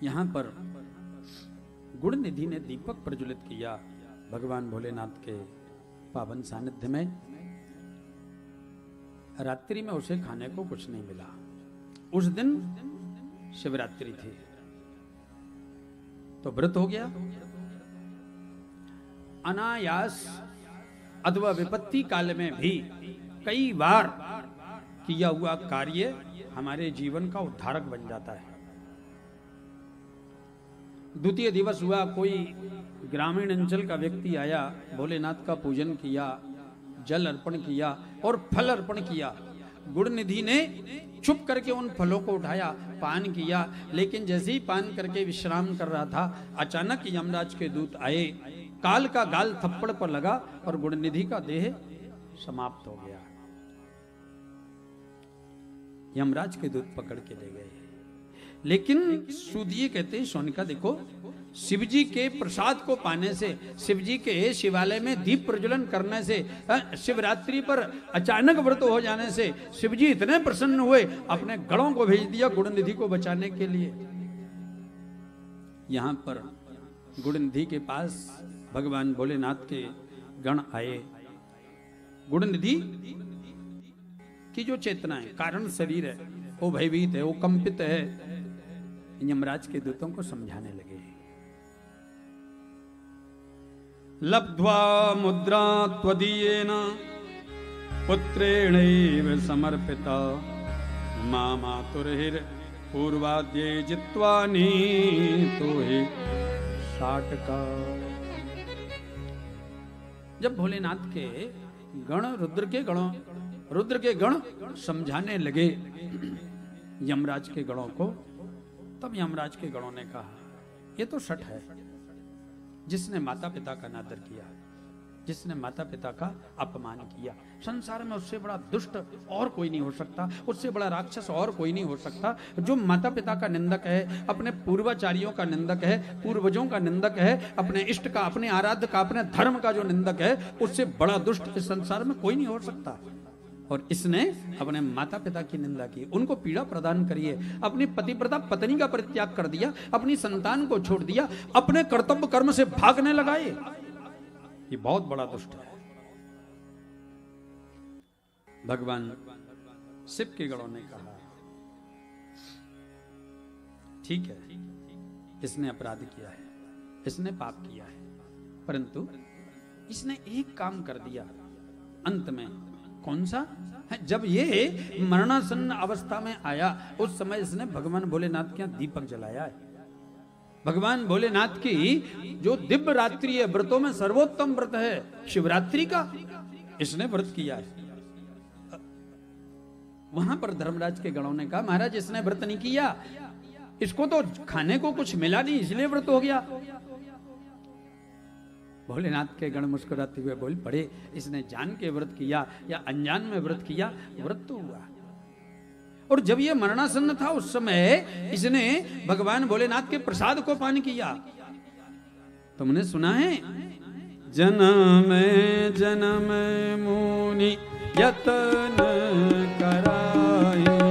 यहां पर गुण निधि ने दीपक प्रज्वलित किया भगवान भोलेनाथ के पावन सानिध्य में। रात्रि में उसे खाने को कुछ नहीं मिला। उस दिन शिवरात्रि थी तो व्रत हो गया। अनायास अथवा विपत्ति काल में भी कई बार किया हुआ कार्य हमारे जीवन का उद्धारक बन जाता है। द्वितीय दिवस हुआ, कोई ग्रामीण अंचल का व्यक्ति आया, भोलेनाथ का पूजन किया, जल अर्पण किया और फल अर्पण किया। गुण निधि ने छुप करके उन फलों को उठाया, पान किया, लेकिन जैसे ही पान करके विश्राम कर रहा था, अचानक यमराज के दूत आए, काल का गाल थप्पड़ पर लगा और गुण निधि का देह समाप्त हो गया। यमराज के दूत पकड़ के ले गए। लेकिन सूदिये कहते हैं, सोनिका देखो, शिवजी के प्रसाद को पाने से, शिवजी के शिवालय में दीप प्रज्वलन करने से, शिवरात्रि पर अचानक व्रत हो जाने से शिवजी इतने प्रसन्न हुए, अपने गणों को भेज दिया गुण निधि को बचाने के लिए। यहां पर गुण निधि के पास भगवान भोलेनाथ के गण आए। गुण निधि की जो चेतना है, कारण शरीर है, वो भयभीत है, वो कंपित है। यमराज के दूतों को समझाने लगे। लब्ध्वा मुद्रा त्वदीयेन पुत्रेणैव समर्पिता मामातुर्हिर पूर्वाद्ये जित्वा नीतो हि शाटका। जब भोलेनाथ के गण रुद्र के गण समझाने लगे यमराज के गणों को, तब यमराज के गणों ने कहा, ये तो शठ है, जिसने माता पिता का अनादर किया, जिसने माता पिता का अपमान किया। संसार में उससे बड़ा दुष्ट और कोई नहीं हो सकता, उससे बड़ा राक्षस और कोई नहीं हो सकता। जो माता पिता का निंदक है, अपने पूर्वाचार्यों का निंदक है, पूर्वजों का निंदक है, अपने इष्ट का, अपने आराध्य का, अपने धर्म का जो निंदक है, उससे बड़ा दुष्ट इस संसार में कोई नहीं हो सकता। और इसने अपने माता पिता की निंदा की, उनको पीड़ा प्रदान करिए, अपनी पतिव्रता पत्नी का परित्याग कर दिया, अपनी संतान को छोड़ दिया, अपने कर्तव्य कर्म से भागने लगाए। ये बहुत बड़ा दुष्ट है। भगवान शिव के गणों ने कहा, ठीक है, इसने अपराध किया है, इसने पाप किया है, परंतु इसने एक काम कर दिया अंत में। कौन सा? जब ये मरणासन्न अवस्था में आया, उस समय इसने भगवान भोलेनाथ के यहाँ दीपक जलाया है। भगवान भोलेनाथ की जो दिव्य रात्रि है, व्रतों में सर्वोत्तम व्रत है शिवरात्रि का, इसने व्रत किया है। वहां पर धर्मराज के गणों ने कहा, महाराज इसने व्रत नहीं किया, इसको तो खाने को कुछ मिला नहीं, इसलिए व्रत हो गया। भोलेनाथ के गण मुस्कुराते हुए बोल पड़े, इसने जान के व्रत किया या अनजान में व्रत किया, व्रत तो हुआ। और जब ये मरणासन्न था, उस समय इसने भगवान भोलेनाथ के प्रसाद को पान किया। तुमने सुना है, जन्म जन्म मुनि यतन कराई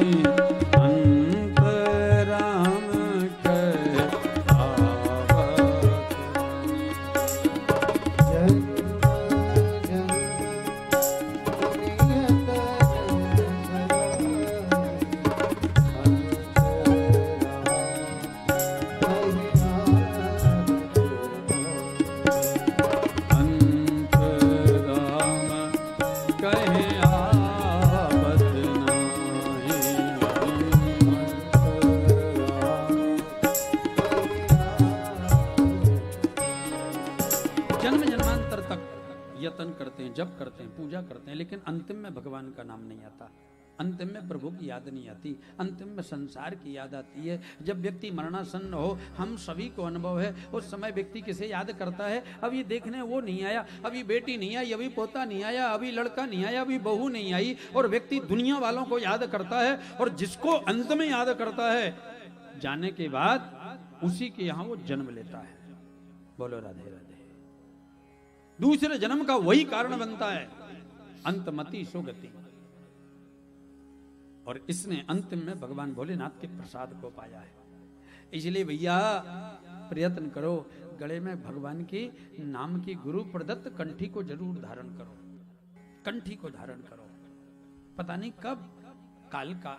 जप करते हैं, पूजा करते हैं, लेकिन अंतिम में भगवान का नाम नहीं आता, अंतिम में प्रभु की याद नहीं आती, अंतिम में संसार की याद आती है। जब व्यक्ति मरणासन्न हो, हम सभी को अनुभव है, उस समय व्यक्ति किसे याद करता है? अभी देखने वो नहीं आया, अभी बेटी नहीं आई, अभी पोता नहीं आया, अभी लड़का नहीं आया, अभी बहू नहीं आई, और व्यक्ति दुनिया वालों को याद करता है। और जिसको अंत में याद करता है, जाने के बाद उसी के यहाँ वो जन्म लेता है। बोलो राधे राधे। दूसरे जन्म का वही कारण बनता है, अंतमति सुगति। और इसने अंतिम में भगवान भोलेनाथ के प्रसाद को पाया है। इसलिए भैया प्रयत्न करो, गले में भगवान के नाम की गुरु प्रदत्त कंठी को जरूर धारण करो, कंठी को धारण करो। पता नहीं कब काल का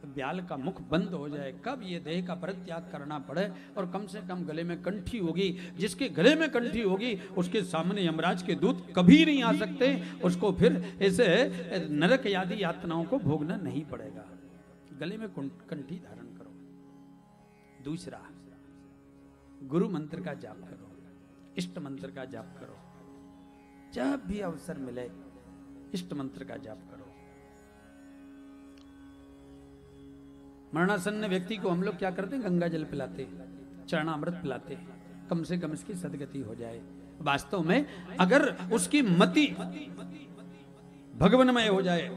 ब्याल का मुख बंद हो जाए, कब ये देह का परित्याग करना पड़े, और कम से कम गले में कंठी होगी। जिसके गले में कंठी होगी उसके सामने यमराज के दूत कभी नहीं आ सकते, उसको फिर ऐसे नरक आदि यातनाओं को भोगना नहीं पड़ेगा। गले में कंठी धारण करो। दूसरा, गुरु मंत्र का जाप करो, इष्ट मंत्र का जाप करो। जब भी अवसर मिले इष्ट मंत्र का जाप करो। मरणासन्न व्यक्ति को हम लोग क्या करते हैं, गंगा जल पिलाते, चरणामृत पिलाते, कम से कम इसकी सदगति हो जाए। वास्तव में अगर उसकी मति भगवानमय हो जाए,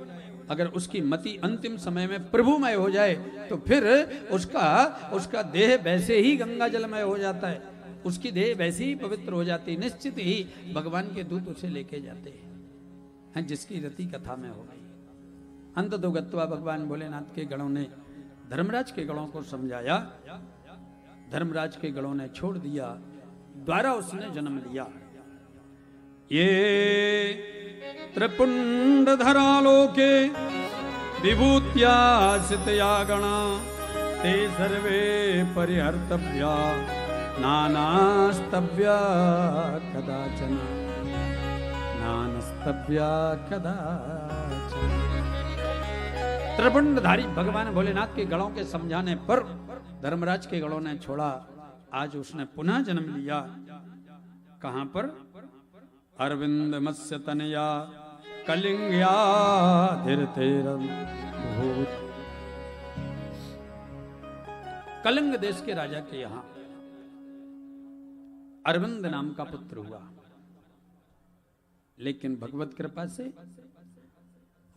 अगर उसकी मति अंतिम समय में प्रभुमय हो जाए, तो फिर उसका देह वैसे ही गंगा जलमय हो जाता है, उसकी देह वैसे ही पवित्र हो जाती है। निश्चित ही भगवान के दूत उसे लेके जाते हैं, जिसकी रति कथा में हो गई। अंततो गत्वा भगवान भोलेनाथ के गणों ने धर्मराज के गणों को समझाया, धर्मराज के गणों ने छोड़ दिया, द्वारा उसने जन्म लिया। ये त्रिपुंड धरालोके विभूत्या सितया गणा ते सर्वे परिहर्तव्या नानास्तव्या कदाचन, नानस्तव्या कदाचन। त्रिपुंडधारी भगवान भोलेनाथ के गणों के समझाने पर धर्मराज के गणों ने छोड़ा। आज उसने पुनः जन्म लिया। कहां पर? अरविंद मत्स्य तनया कलिंग्या धीरतेरम भूत। कलिंग देश के राजा के यहां अरविंद नाम का पुत्र हुआ, लेकिन भगवत कृपा से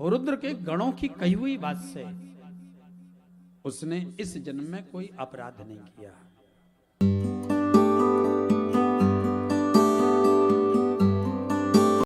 रुद्र के गणों की कही हुई बात से उसने इस जन्म में कोई अपराध नहीं किया।